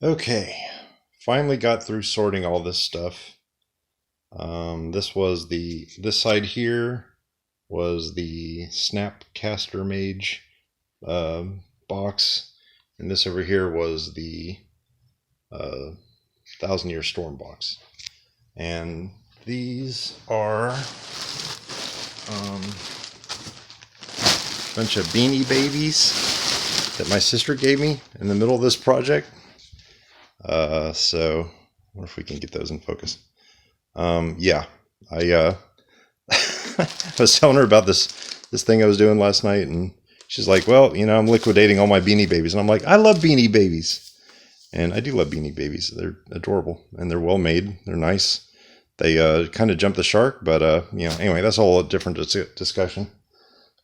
Okay, finally got through sorting all this stuff. This side here was the Snapcaster Mage box, and this over here was the uh, Thousand Year Storm box. And these are a bunch of Beanie Babies that my sister gave me in the middle of this project. So, I wonder if we can get those in focus. Yeah, I I was telling her about this thing I was doing last night, and she's like, "Well, I'm liquidating all my Beanie Babies," and I'm like, "I love Beanie Babies," and I do love Beanie Babies. They're adorable and they're well made. They're nice. They kind of jump the shark, but anyway, that's all a different discussion.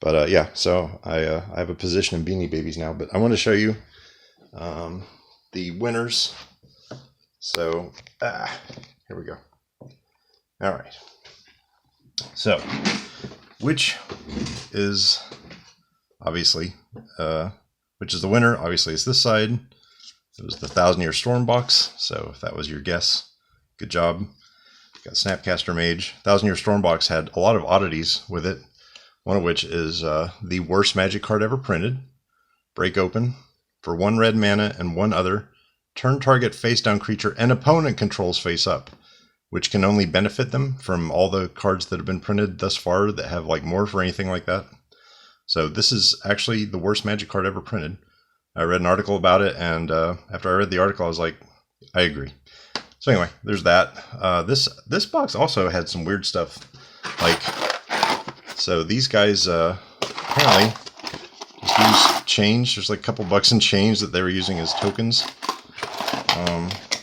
But yeah, so I have a position in Beanie Babies now, but I want to show you the winners. So here we go. All right. So, which is obviously, which is the winner? Obviously, it's this side. It was the Thousand Year Storm box. So, if that was your guess, good job. Got Snapcaster Mage. Thousand Year Storm box had a lot of oddities with it. One of which is the worst magic card ever printed. Break open for 1 red mana and 1 other. Turn target face down creature and opponent controls face up, which can only benefit them from all the cards that have been printed thus far that have like morph or anything like that. So this is actually the worst magic card ever printed. I read an article about it, and after I read the article, I was like, I agree. So anyway, there's that. This box also had some weird stuff. Like, so these guys apparently just use change. There's like a couple bucks in change that they were using as tokens.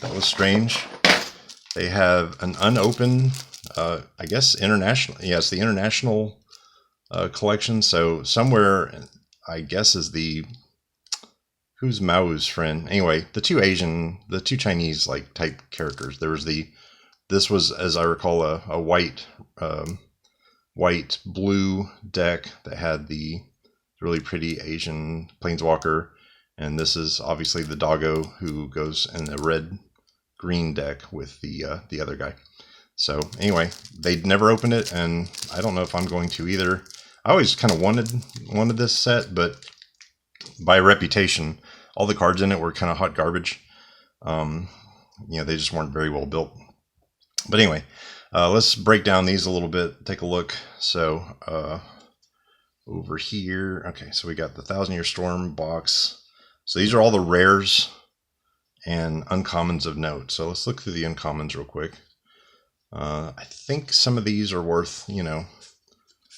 That was strange. They have an unopened, I guess, international. Yeah, it's the international collection. So somewhere, I guess, is who's Mao's friend? Anyway, the two Chinese like type characters. This was, as I recall, a white blue deck that had the really pretty Asian planeswalker, and this is obviously the doggo who goes in a red green deck with the other guy. So anyway, they'd never opened it, and I don't know if I'm going to either. I always kind of wanted this set, but by reputation, all the cards in it were kind of hot garbage. They just weren't very well built. But anyway, let's break down these a little bit, take a look. So over here, okay, so we got the Thousand Year Storm box. So these are all the rares and uncommons of note. So let's look through the uncommons real quick. I think some of these are worth, a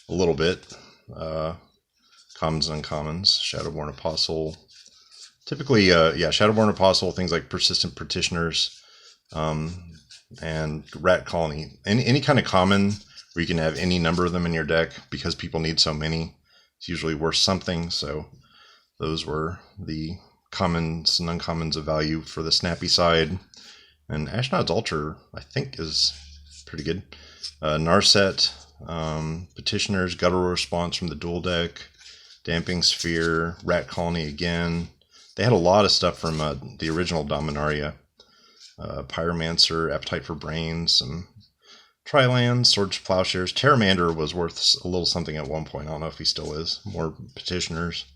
little bit. Commons and uncommons. Shadowborn Apostle. Typically, Shadowborn Apostle, things like Persistent Petitioners, and Rat Colony. Any kind of common where you can have any number of them in your deck, because people need so many, it's usually worth something. So those were the commons and uncommons of value for the Snappy side. And Ashnod's Altar, I think, is pretty good. Narset, Petitioners, Guttural Response from the dual deck, Damping Sphere, Rat Colony again. They had a lot of stuff from the original Dominaria. Pyromancer, Appetite for Brains, some Trilands, Swords to Plowshares. Terramander was worth a little something at one point. I don't know if he still is. More Petitioners.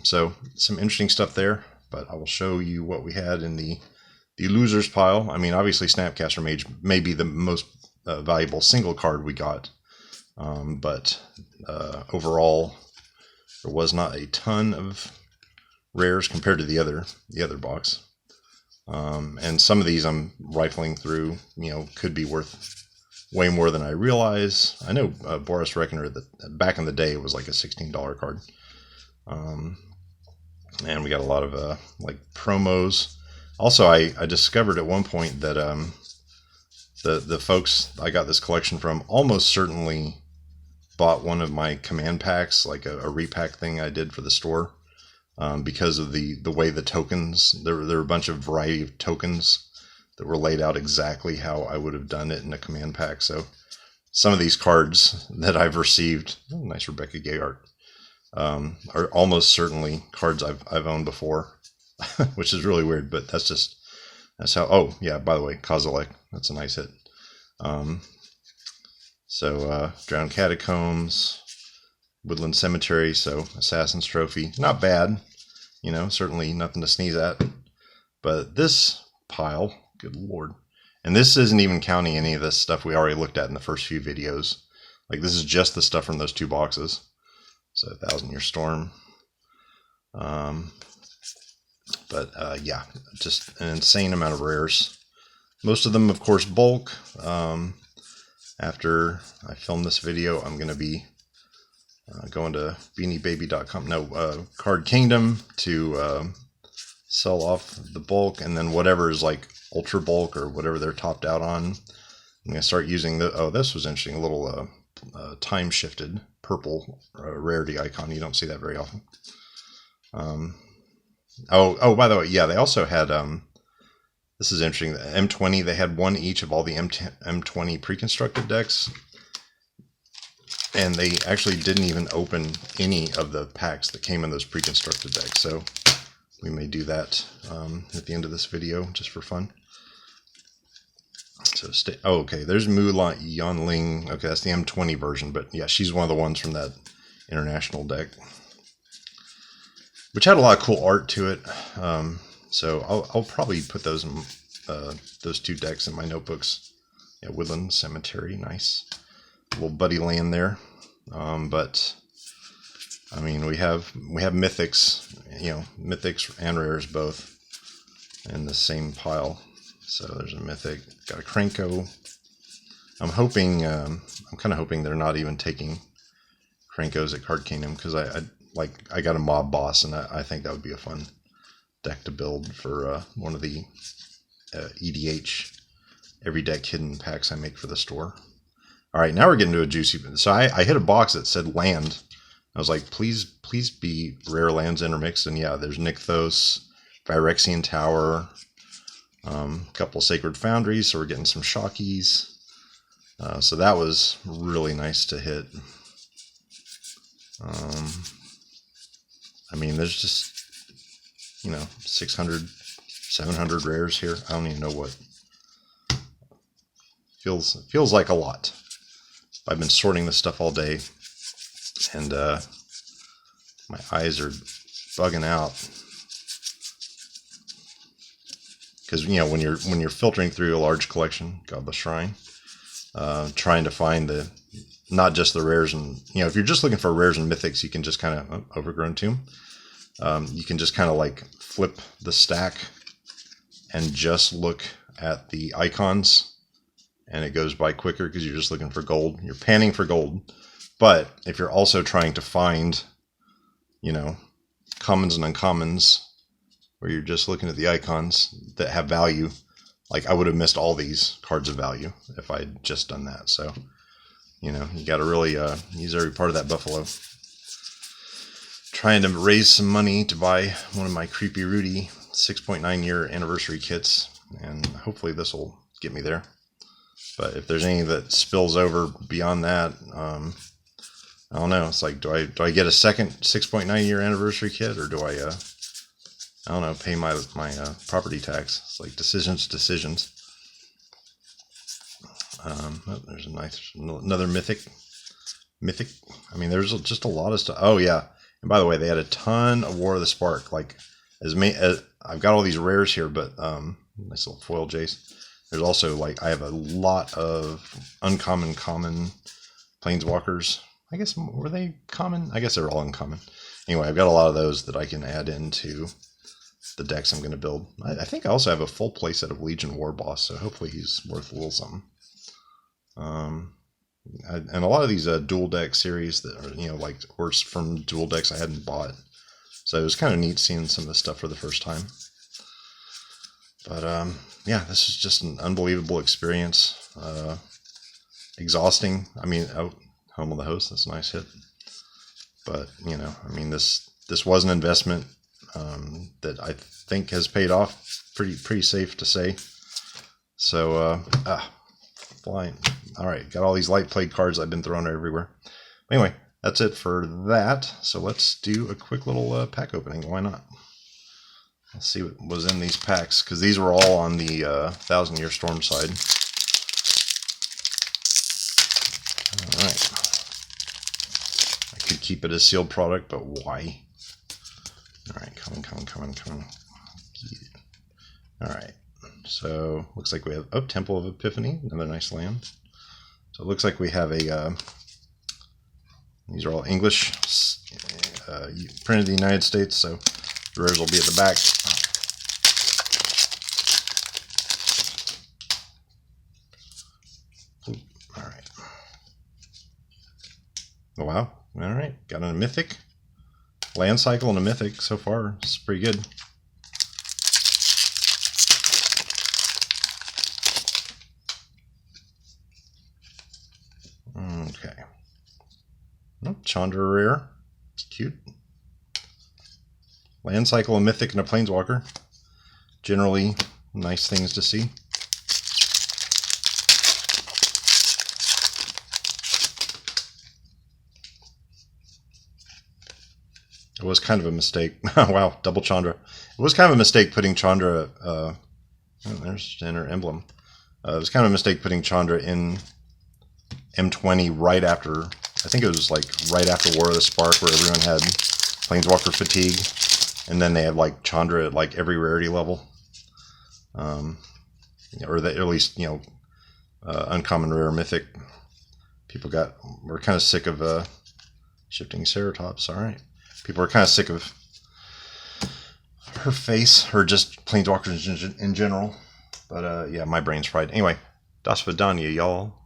So some interesting stuff there, but I will show you what we had in the losers pile. I mean, obviously Snapcaster Mage may be the most valuable single card we got, but overall there was not a ton of rares compared to the other box. And some of these I'm rifling through, could be worth way more than I realize. I know Boris Reckoner, that back in the day, it was like a $16 card. And we got a lot of like promos. Also, I discovered at one point that the folks I got this collection from almost certainly bought one of my command packs, like a repack thing I did for the store, because of the way the tokens, there were a bunch of variety of tokens that were laid out exactly how I would have done it in a command pack. So some of these cards that I've received, nice Rebecca Gay art, are almost certainly cards I've owned before. which is really weird, but that's how. Oh yeah, by the way, Kozilek, that's a nice hit. Drowned Catacombs, Woodland Cemetery, so Assassin's Trophy, not bad. You know, certainly nothing to sneeze at. But this pile, good lord. And this isn't even counting any of this stuff we already looked at in the first few videos. Like, this is just the stuff from those 2 boxes. So, 1000-Year Storm. Yeah, just an insane amount of rares. Most of them, of course, bulk. After I film this video, I'm going to be going to beaniebaby.com, Card Kingdom to sell off the bulk, and then whatever is like ultra bulk or whatever they're topped out on, I'm going to start using this was interesting, a little time shifted purple rarity icon. You don't see that very often. By the way, yeah, they also had this is interesting, the M20, they had 1 each of all the M20 pre-constructed decks, and they actually didn't even open any of the packs that came in those pre-constructed decks, so we may do that at the end of this video just for fun. So okay, there's Mu Yanling. Okay, that's the M20 version, but yeah, she's one of the ones from that international deck, which had a lot of cool art to it. So I'll probably put those 2 decks in my notebooks. Yeah, Woodland Cemetery, nice. Little buddy land there. But I mean, we have mythics, mythics and rares both in the same pile. So there's a mythic, got a Krenko. I'm kind of hoping they're not even taking Krenkos at Card Kingdom, because I got a mob boss, and I think that would be a fun deck to build for one of the EDH every deck hidden packs I make for the store. All right, now we're getting to a juicy. So I hit a box that said land. I was like, please be rare lands intermixed. And yeah, there's Nykthos, Phyrexian Tower, a couple Sacred Foundries, so we're getting some Shockies. So that was really nice to hit. I mean, there's just, 600, 700 rares here. I don't even know what. Feels like a lot. I've been sorting this stuff all day, and my eyes are bugging out, because when you're filtering through a large collection, Godless Shrine, trying to find not just the rares, and if you're just looking for rares and mythics, you can just kind of Overgrown Tomb. You can just kind of like flip the stack and just look at the icons, and it goes by quicker because you're just looking for gold. You're panning for gold. But if you're also trying to find, commons and uncommons, where you're just looking at the icons that have value, like I would have missed all these cards of value if I'd just done that. So, you got to really use every part of that buffalo. Trying to raise some money to buy one of my Creepy Rudy 6.9 year anniversary kits, and hopefully this will get me there. But if there's any that spills over beyond that, I don't know. It's like, do I get a second 6.9 year anniversary kit, or do I don't know, pay my property tax? It's like decisions. There's a nice another mythic. I mean, there's just a lot of stuff. Oh yeah, and by the way, they had a ton of War of the Spark. Like as I've got all these rares here, but nice little foil Jace. There's also, I have a lot of uncommon, common Planeswalkers. I guess, were they common? I guess they're all uncommon. Anyway, I've got a lot of those that I can add into the decks I'm going to build. I think I also have a full playset of Legion War Boss, so hopefully he's worth a little something. And a lot of these dual deck series that are, or from dual decks I hadn't bought. So it was kind of neat seeing some of this stuff for the first time. But yeah, this is just an unbelievable experience. Exhausting. I mean, Home of the Host, that's a nice hit. But I mean, this was an investment that I think has paid off. Pretty safe to say. So flying. All right, got all these light played cards I've been throwing everywhere. Anyway, that's it for that. So let's do a quick little pack opening. Why not? Let's see what was in these packs, because these were all on the 1,000-Year Storm side. Alright. I could keep it a sealed product, but why? Alright, come on. Alright, so looks like we have Temple of Epiphany, another nice land. So it looks like we have a, these are all English, printed in the United States, so the rares will be at the back. Alright. Oh, wow. Alright, got a Mythic. Land Cycle and a Mythic so far. It's pretty good. Okay. Oh, Chandra rare. It's cute. Land Cycle, a Mythic, and a Planeswalker. Generally nice things to see. It was kind of a mistake. Wow, double Chandra. It was kind of a mistake putting Chandra. Oh, there's Inner Emblem. It was kind of a mistake putting Chandra in M20 right after. I think it was like right after War of the Spark, where everyone had Planeswalker fatigue, and then they had like Chandra at like every rarity level, or at least uncommon, rare, mythic. People were kind of sick of Shifting Ceratops. All right. People are kind of sick of her face, or just Planeswalkers in general. But yeah, my brain's fried. Anyway, Das Vidanya, y'all.